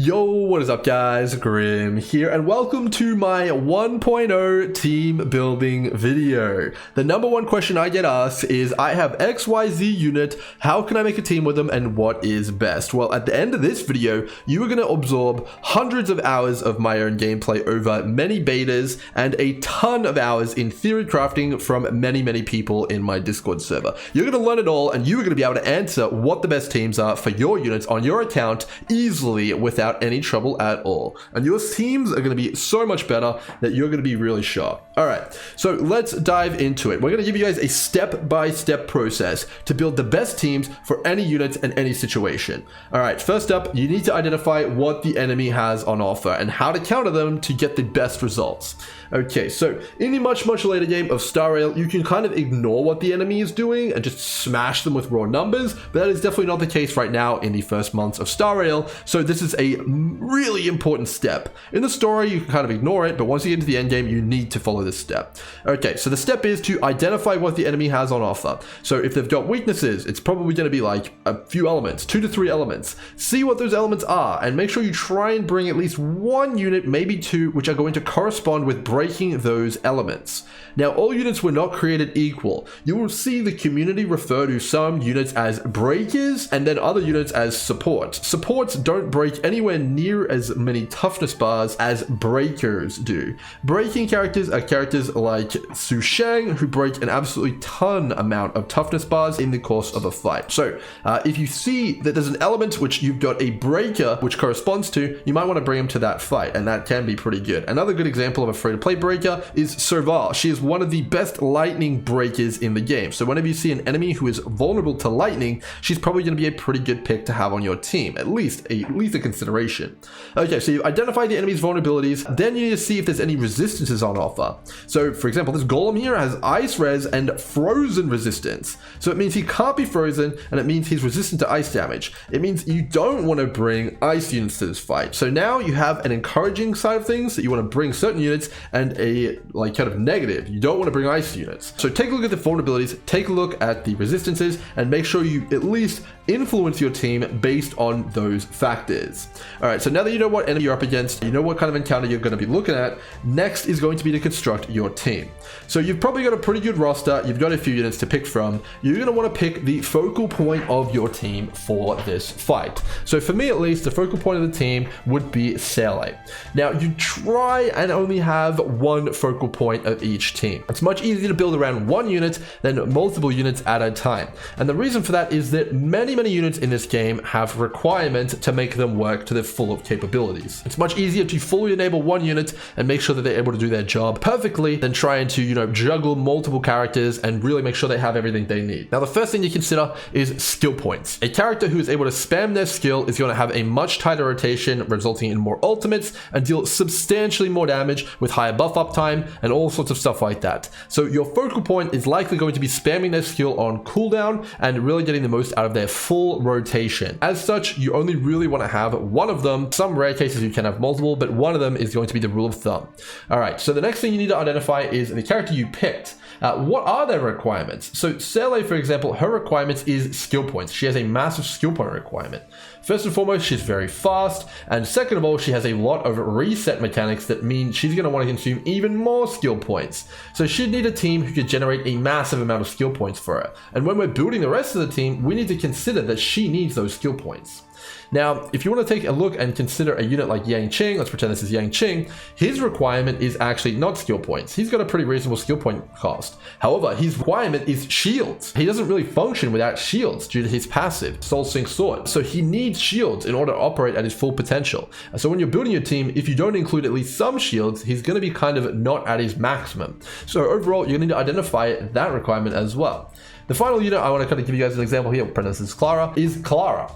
Yo, what is up guys, Grim here, and welcome to my 1.0 team building video. The number one question I get asked is, I have XYZ unit, how can I make a team with them and what is best? Well, at the end of this video, you are going to absorb hundreds of hours of my own gameplay over many betas and a ton of hours in theory crafting from many people in my Discord server. You're going to learn it all and you are going to be able to answer what the best teams are for your units on your account easily without any trouble at all. And your teams are going to be so much better that you're going to be really sharp. All right, so let's dive into it. We're going to give you guys a step-by-step process to build the best teams for any units and any situation. All right, first up, you need to identify what the enemy has on offer and how to counter them to get the best results. Okay, so in the much later game of Star Rail, you can kind of ignore what the enemy is doing and just smash them with raw numbers, but that is definitely not the case right now in the first months of Star Rail, so this is a really important step. In the story, you can kind of ignore it, but once you get into the end game, you need to follow this step. Okay, so the step is to identify what the enemy has on offer. So if they've got weaknesses, it's probably going to be like a few elements, 2 to 3 elements. See what those elements are, and make sure you try and bring at least one unit, maybe 2, which are going to correspond with breaking those elements. Now, all units were not created equal. You will see the community refer to some units as breakers and then other units as supports. Supports don't break anywhere near as many toughness bars as breakers do. Breaking characters are characters like Su Shang, who break an absolutely ton amount of toughness bars in the course of a fight. So if you see that there's an element which you've got a breaker which corresponds to, you might want to bring him to that fight, and that can be pretty good. Another good example of a free-to-play breaker is Serval. She is one of the best lightning breakers in the game. So whenever you see an enemy who is vulnerable to lightning, she's probably going to be a pretty good pick to have on your team, at least a consideration. Okay, so you identify the enemy's vulnerabilities, then you need to see if there's any resistances on offer. So for example, this golem here has ice res and frozen resistance. So it means he can't be frozen, and it means he's resistant to ice damage. It means you don't want to bring ice units to this fight. So now you have an encouraging side of things that you want to bring certain units, and a like kind of negative. You don't want to bring ice units. So take a look at the vulnerabilities, take a look at the resistances, and make sure you at least influence your team based on those factors. All right, so now that you know what enemy you're up against, you know what kind of encounter you're going to be looking at, next is going to be to construct your team. So you've probably got a pretty good roster, you've got a few units to pick from. You're going to want to pick the focal point of your team for this fight. So for me at least, the focal point of the team would be Sele. Now you try and only have one focal point of each team. It's much easier to build around one unit than multiple units at a time. And the reason for that is that many units in this game have requirements to make them work to their full of capabilities. It's much easier to fully enable one unit and make sure that they're able to do their job perfectly than trying to, juggle multiple characters and really make sure they have everything they need. Now, the first thing you consider is skill points. A character who is able to spam their skill is going to have a much tighter rotation, resulting in more ultimates and deal substantially more damage with higher buff uptime and all sorts of stuff like that. So your focal point is likely going to be spamming their skill on cooldown and really getting the most out of their full rotation. As such, you only really want to have one of them. Some rare cases you can have multiple, but one of them is going to be the rule of thumb. All right, so the next thing you need to identify is the character you picked. What are their requirements? So Sele, for example, her requirements is skill points. She has a massive skill point requirement. First and foremost, she's very fast, and second of all, she has a lot of reset mechanics that mean she's going to want to consume even more skill points. So she'd need a team who could generate a massive amount of skill points for her. And when we're building the rest of the team, we need to consider that she needs those skill points. Now, if you want to take a look and consider a unit like Yang Qing, let's pretend this is Yang Qing, his requirement is actually not skill points. He's got a pretty reasonable skill point cost. However, his requirement is shields. He doesn't really function without shields due to his passive, Soul Sink Sword. So he needs shields in order to operate at his full potential. So when you're building your team, if you don't include at least some shields, he's going to be kind of not at his maximum. So overall, you need to identify that requirement as well. The final unit I want to kind of give you guys an example here, this is Clara, is Clara.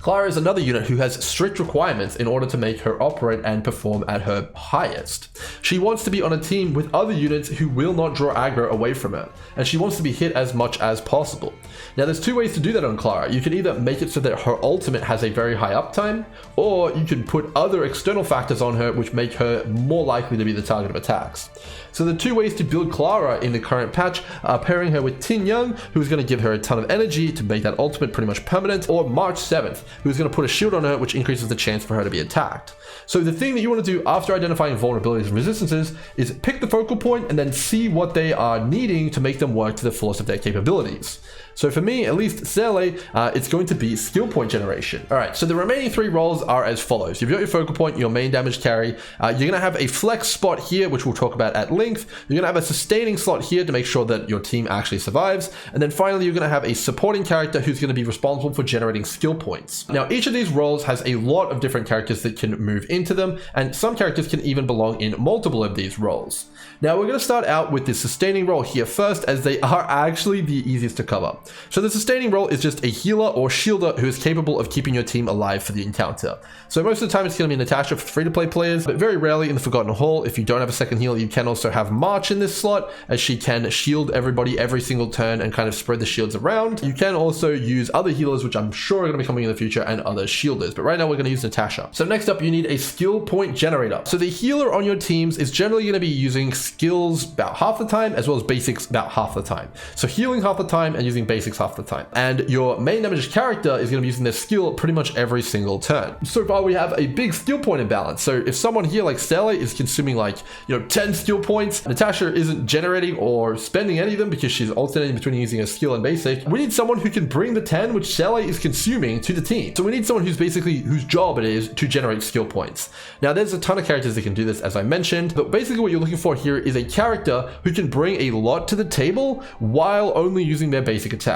Clara is another unit who has strict requirements in order to make her operate and perform at her highest. She wants to be on a team with other units who will not draw aggro away from her, and she wants to be hit as much as possible. Now there's two ways to do that on Clara. You can either make it so that her ultimate has a very high uptime, or you can put other external factors on her which make her more likely to be the target of attacks. So the two ways to build Clara in the current patch are pairing her with Tin Young, who's going to give her a ton of energy to make that ultimate pretty much permanent, or March 7th, who's going to put a shield on her, which increases the chance for her to be attacked. So the thing that you want to do after identifying vulnerabilities and resistances is pick the focal point and then see what they are needing to make them work to the fullest of their capabilities. So for me, at least Sele, it's going to be skill point generation. All right, so the remaining 3 roles are as follows. You've got your focal point, your main damage carry. You're going to have a flex spot here, which we'll talk about at length. You're going to have a sustaining slot here to make sure that your team actually survives. And then finally, you're going to have a supporting character who's going to be responsible for generating skill points. Now, each of these roles has a lot of different characters that can move into them, and some characters can even belong in multiple of these roles. Now, we're going to start out with the sustaining role here first, as they are actually the easiest to cover. So the sustaining role is just a healer or shielder who is capable of keeping your team alive for the encounter. So most of the time it's going to be Natasha for free-to-play players, but very rarely in the Forgotten Hall, if you don't have a second healer, you can also have March in this slot, as she can shield everybody every single turn and kind of spread the shields around. You can also use other healers, which I'm sure are going to be coming in the future, and other shielders, but right now we're going to use Natasha. So next up, you need a skill point generator. So the healer on your teams is generally going to be using skills about half the time, as well as basics about half the time. So healing half the time and using basics half the time. And your main damage character is going to be using their skill pretty much every single turn. So far we have a big skill point imbalance. So if someone here like Sele is consuming like, 10 skill points, Natasha isn't generating or spending any of them because she's alternating between using a skill and basic. We need someone who can bring the 10 which Sele is consuming to the team. So we need someone whose job it is to generate skill points. Now there's a ton of characters that can do this, as I mentioned, but basically what you're looking for here is a character who can bring a lot to the table while only using their basic attack.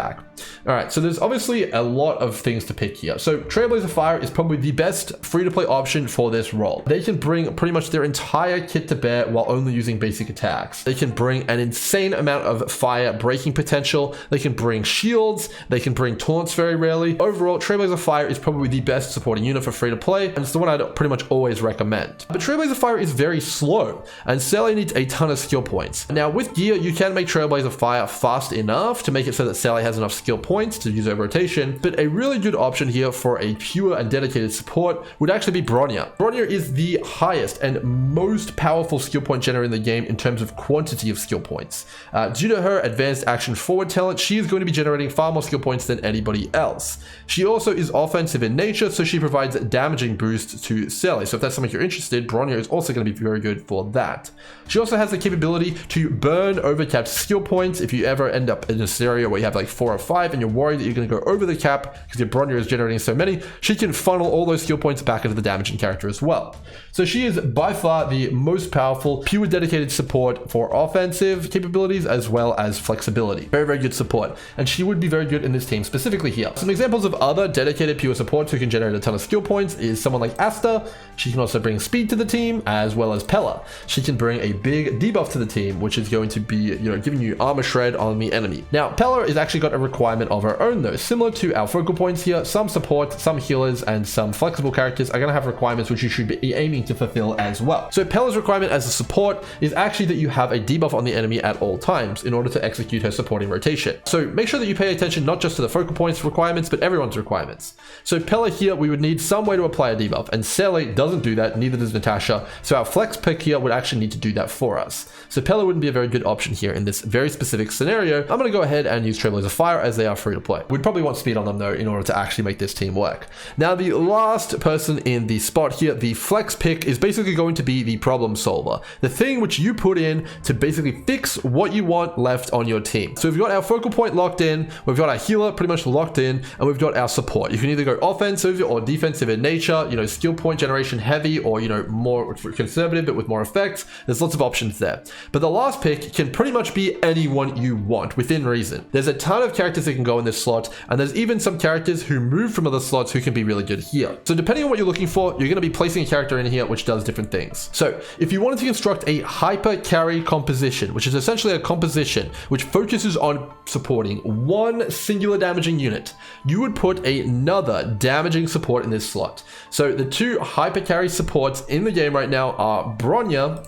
All right, so there's obviously a lot of things to pick here. So Trailblazer Fire is probably the best free-to-play option for this role. They can bring pretty much their entire kit to bear while only using basic attacks. They can bring an insane amount of fire breaking potential. They can bring shields. They can bring taunts very rarely. Overall, Trailblazer Fire is probably the best supporting unit for free-to-play, and it's the one I'd pretty much always recommend. But Trailblazer Fire is very slow, and Sele needs a ton of skill points. Now with gear, you can make Trailblazer Fire fast enough to make it so that Sele has enough skill points to use over rotation, but a really good option here for a pure and dedicated support would actually be Bronya. Bronya is the highest and most powerful skill point generator in the game in terms of quantity of skill points. Due to her advanced action forward talent, she is going to be generating far more skill points than anybody else. She also is offensive in nature, so she provides damaging boosts to Sele. So if that's something you're interested, Bronya is also going to be very good for that. She also has the capability to burn overcapped skill points if you ever end up in a scenario where you have like 4 or 5 and you're worried that you're going to go over the cap because your Bronya is generating so many. She can funnel all those skill points back into the damaging character as well. So she is by far the most powerful, pure dedicated support for offensive capabilities as well as flexibility. Very, very good support. And she would be very good in this team specifically here. Some examples of other dedicated pure supports who can generate a ton of skill points is someone like Asta. She can also bring speed to the team, as well as Pella. She can bring a big debuff to the team, which is going to be, giving you armor shred on the enemy. Now, Pella has actually got a requirement of her own though. Similar to our focal points here, some support, some healers, and some flexible characters are going to have requirements which you should be aiming to fulfill as well. So Pella's requirement as a support is actually that you have a debuff on the enemy at all times in order to execute her supporting rotation. So make sure that you pay attention not just to the focal points requirements, but everyone's requirements. So Pella here, we would need some way to apply a debuff, and Sele doesn't do that, neither does Natasha. So our flex pick here would actually need to do that for us. So Pella wouldn't be a very good option here in this very specific scenario. I'm going to go ahead and use Trailblazer Fire as they are free to play. We'd probably want speed on them though in order to actually make this team work. Now the last person in the spot here, the flex pick, is basically going to be the problem solver. The thing which you put in to basically fix what you want left on your team. So we've got our focal point locked in, we've got our healer pretty much locked in, and we've got our support. You can either go offensive or defensive in nature, skill point generation heavy, or more conservative but with more effects. There's lots of options there. But the last pick can pretty much be anyone you want within reason. There's a ton of characters that can go in this slot, and there's even some characters who move from other slots who can be really good here. So depending on what you're looking for, you're going to be placing a character in here which does different things. So if you wanted to construct a hyper carry composition, which is essentially a composition which focuses on supporting one singular damaging unit, you would put another damaging support in this slot. So the two hyper carry supports in the game right now are Bronya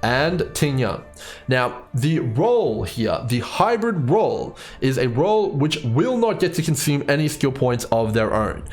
and Ting Yang. Now, the role here, the hybrid role, is a role which will not get to consume any skill points of their own,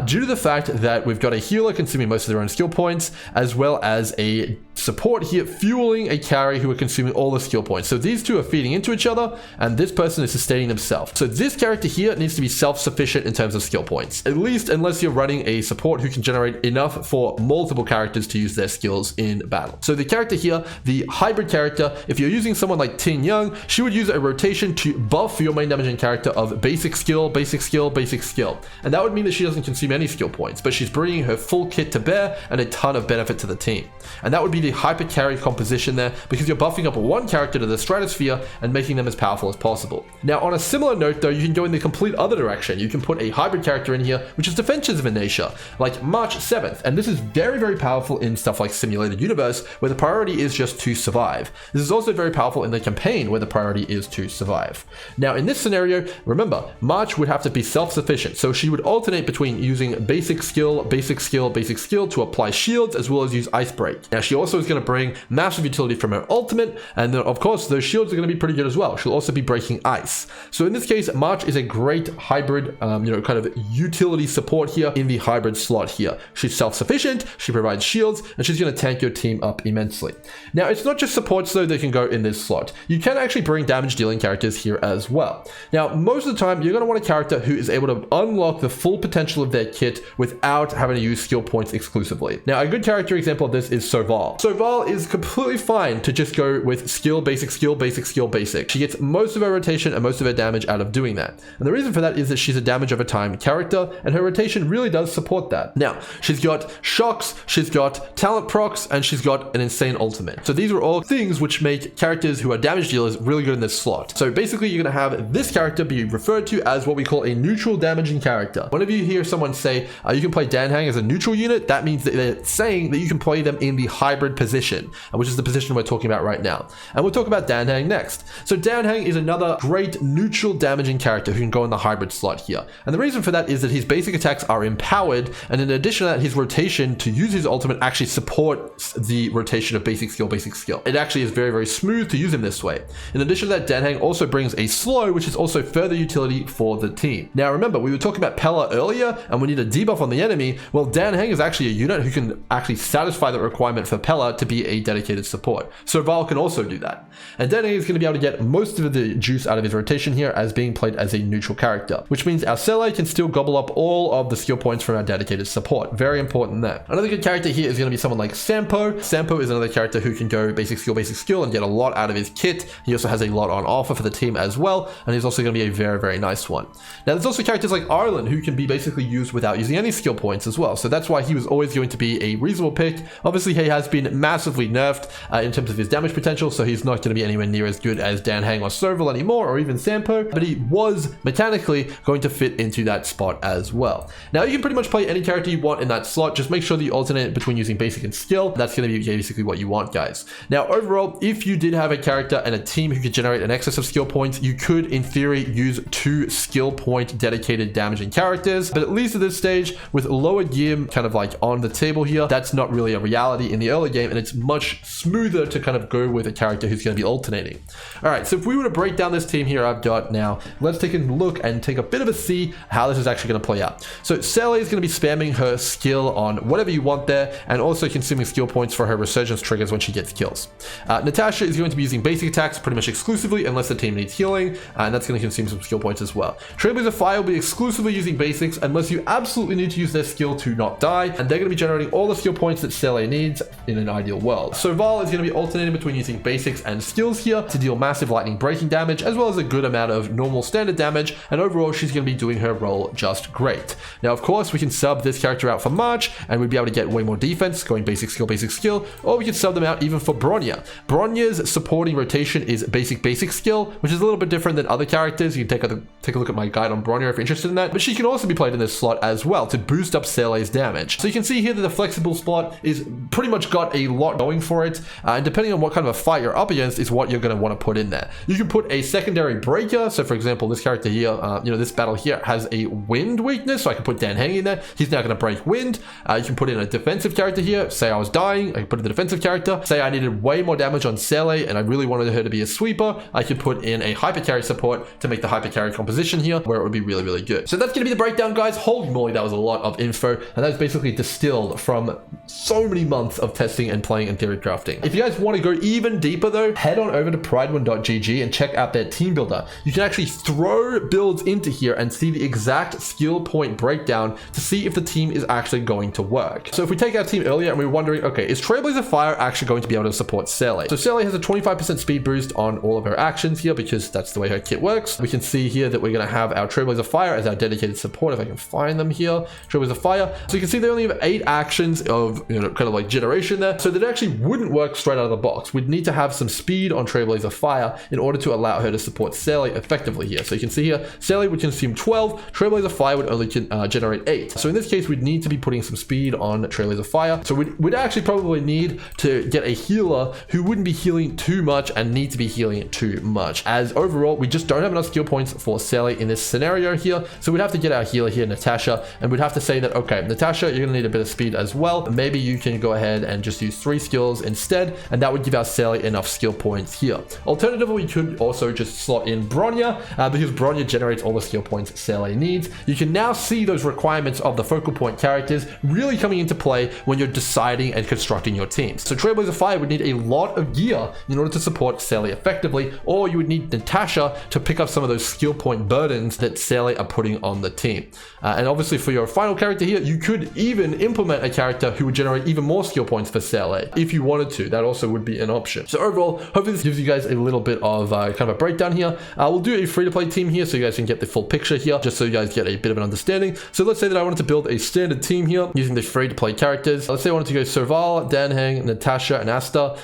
due to the fact that we've got a healer consuming most of their own skill points, as well as a support here fueling a carry who are consuming all the skill points. So these two are feeding into each other, and this person is sustaining themselves. So this character here needs to be self-sufficient in terms of skill points, at least unless you're running a support who can generate enough for multiple characters to use their skills in battle. So the character here, the hybrid character, if you're using someone like Tin Young, she would use a rotation to buff your main damaging character of basic skill, basic skill, basic skill. And that would mean that she doesn't consume any skill points, but she's bringing her full kit to bear and a ton of benefit to the team. And that would be the hyper carry composition there, because you're buffing up one character to the stratosphere and making them as powerful as possible. Now, on a similar note though, you can go in the complete other direction. You can put a hybrid character in here, which is defensive in nature, like March 7th. And this is very, very powerful in stuff like Simulated Universe, where the priority is just to survive. This is also very powerful in the campaign, where the priority is to survive. Now, in this scenario, remember, March would have to be self-sufficient. So she would alternate between using basic skill, basic skill, basic skill to apply shields, as well as use Ice Break. Now, she also is going to bring massive utility from her ultimate, and then of course those shields are going to be pretty good as well. She'll also be breaking ice. So in this case, March is a great hybrid, kind of utility support here in the hybrid slot here. She's self-sufficient, she provides shields, and she's going to tank your team up immensely. Now, it's not just supports though that can go in this slot. You can actually bring damage dealing characters here as well. Now, most of the time, you're going to want a character who is able to unlock the full potential of their kit without having to use skill points exclusively. Now, a good character example of this is Soval. Soval is completely fine to just go with skill, basic skill, basic skill, basic. She gets most of her rotation and most of her damage out of doing that. And the reason for that is that she's a damage over time character, and her rotation really does support that. Now, she's got shocks, she's got talent procs, and she's got an insane ultimate. So these are all things which make characters who are damage dealers really good in this slot. So basically, you're going to have this character be referred to as what we call a neutral damaging character. Whenever you hear someone say, you can play Dan Hang as a neutral unit, that means that they're saying that you can play them in the hybrid position, which is the position we're talking about right now. And we'll talk about Dan Hang next. So Dan Hang is another great neutral damaging character who can go in the hybrid slot here. And the reason for that is that his basic attacks are empowered, and in addition to that, his rotation to use his ultimate actually supports the rotation of basic skill, basic skill. It actually is very, very smooth to use him this way. In addition to that, Dan Hang also brings a slow, which is also further utility for the team. Now remember, we were talking about Pella earlier, and we need a debuff on the enemy. Well, Dan Hang is actually a unit who can actually satisfy the requirement for Pella to be a dedicated support. So Val can also do that. And Dan Hang is going to be able to get most of the juice out of his rotation here as being played as a neutral character, which means our Sele can still gobble up all of the skill points from our dedicated support. Very important there. Another good character here is going to be someone like Sampo. Sampo is another character who can go basic skill, and get a lot out of his kit. He also has a lot on offer for the team as well, and he's also going to be a very, very nice one. Now, there's also characters like Arlen who can be basically used without using any skill points as well, so that's why he was always going to be a reasonable pick. Obviously, he has been massively nerfed in terms of his damage potential, so he's not going to be anywhere near as good as Dan Hang or Soval anymore, or even Sampo, but he was mechanically going to fit into that spot as well. Now, you can pretty much play any character you want in that slot. Just make sure that you alternate between using basic and skill. That's going to be basically what you want, guys. Now, overall, if you did have a character and a team who could generate an excess of skill points, you could, in theory, use 2 skill point dedicated damaging characters, but at least at this stage, with lower gear kind of like on the table here, that's not really a reality in the early game, and it's much smoother to kind of go with a character who's going to be alternating. All right, so if we were to break down this team here I've got now, let's take a look and take a bit of a see how this is actually going to play out. So Sele is going to be spamming her skill on whatever you want there, and also consuming skill points for her resurgence triggers when she gets kills. Natasha is going to be using basic attacks pretty much exclusively unless the team needs healing, and that's going to consume some skill points as well. Trailblazer Fire will be exclusively using basics unless you absolutely need to use their skill to not die, and they're going to be generating all the skill points that Sele needs in an ideal world. So Val is going to be alternating between using basics and skills here to deal massive lightning breaking damage, as well as a good amount of normal standard damage, and overall she's going to be doing her role just great. Now, of course, we can sub this character out for March, and we'd be able to get way more defense going basic skill, or we could sub them out even for Bronya. Bronya's supporting rotation is basic skill, which is a little bit different than other characters. You can take a look at my guide on Bronya if you're interested in that, but she can also be played in this slot as well to boost up Sele's damage. So you can see here that the flexible spot is pretty much got a lot going for it, and depending on what kind of a fight you're up against is what you're going to want to put in there. You can put a secondary breaker. So for example, this character here, this battle here has a wind weakness, so I can put Dan Hang in there. He's now going to break wind. You can put in a defensive character here. Say I was dying, I can put in the defensive character. Say I needed way more damage on Sele and I really wanted her to be a sweeper, I could put in a hyper carry support to make the hyper carry composition here where it would be really, really good. So that's going to be the breakdown, guys. Holy moly, that was a lot of info, and that's basically distilled from so many months of testing and playing and theory crafting. If you guys want to go even deeper though, head on over to pridewin.gg and check out their team builder. You can actually throw builds into here and see the exact skill point breakdown to see if the team is actually going to work. So if we take our team earlier and we're wondering, okay, is Trailblazer Fire actually going to be able to support Sele? So Sele has a 25% speed boost on all of her actions here because that's the way her kit works. We can see here that we're going to have our Trailblazer Fire as our dedicated support, if I can find them here. Trailblazer Fire. So you can see they only have 8 actions of, kind of like generation there. So that actually wouldn't work straight out of the box. We'd need to have some speed on Trailblazer Fire in order to allow her to support Sele effectively here. So you can see here, Sele would consume 12, Trailblazer Fire would only generate 8. So in this case, we'd need to be putting some speed on Trailblazer Fire. So we'd actually probably need to get a healer who wouldn't be healing too much and need to be healing too much, as overall, we just don't have enough skill points for Sele in this scenario here. So we'd have to get our healer here, Natasha, and we'd have to say that, okay, Natasha, you're gonna need a bit of speed as well. Maybe you can go ahead and just use 3 skills instead, and that would give our Sele enough skill points here. Alternatively, we could also just slot in Bronya, because Bronya generates all the skill points Sele needs. You can now see those requirements of the focal point characters really coming into play when you're deciding and constructing your teams. So Trailblazer Fire would need a lot of gear in order to support Sele effectively, or you would need Natasha to pick up some of those skill point burdens that Sele are putting on the team. And obviously for your final character here, you could even implement a character who would generate even more skill points for Sele if you wanted to. That also would be an option. So overall, hopefully this gives you guys a little bit of kind of a breakdown here. We'll do a free-to-play team here so you guys can get the full picture here, just so you guys get a bit of an understanding. So let's say that I wanted to build a standard team here using the free-to-play characters. Let's say I wanted to go Serval, Danheng, Natasha, and Asta.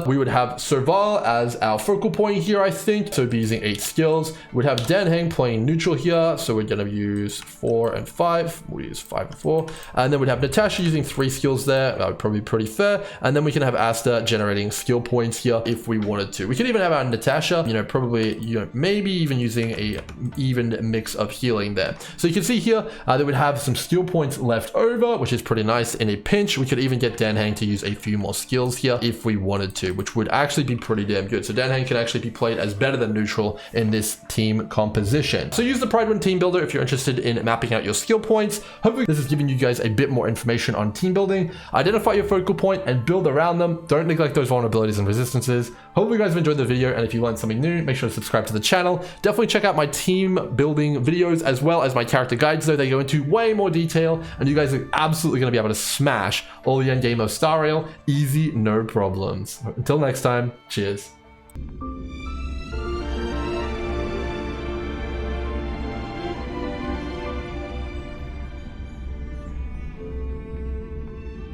We would have Serval as our focal point here, I think. So we'd be using 8 skills. We'd have Danheng playing neutral here. So we're going to use 4 and 5. We'll use 5 and 4. And then we'd have Natasha using 3 skills there. That would probably be pretty fair. And then we can have Asta generating skill points here if we wanted to. We could even have our Natasha, probably, maybe even using a even mix of healing there. So you can see here that we'd have some skill points left over, which is pretty nice in a pinch. We could even get Danheng to use a few more skills here if we wanted to, which would actually be pretty damn good. So Danheng can actually be played as better than neutral in this team composition. So use the Pridewin team builder if you're interested in mapping out your skill points. Hopefully this is giving you guys a bit more information on team building. Identify your focal point and build around them. Don't neglect those vulnerabilities and resistances. Hopefully you guys have enjoyed the video, and if you learned something new, make sure to subscribe to the channel. Definitely check out my team building videos as well as my character guides, though they go into way more detail, and you guys are absolutely going to be able to smash all the end game of Star Rail easy, no problems. Until next time, cheers.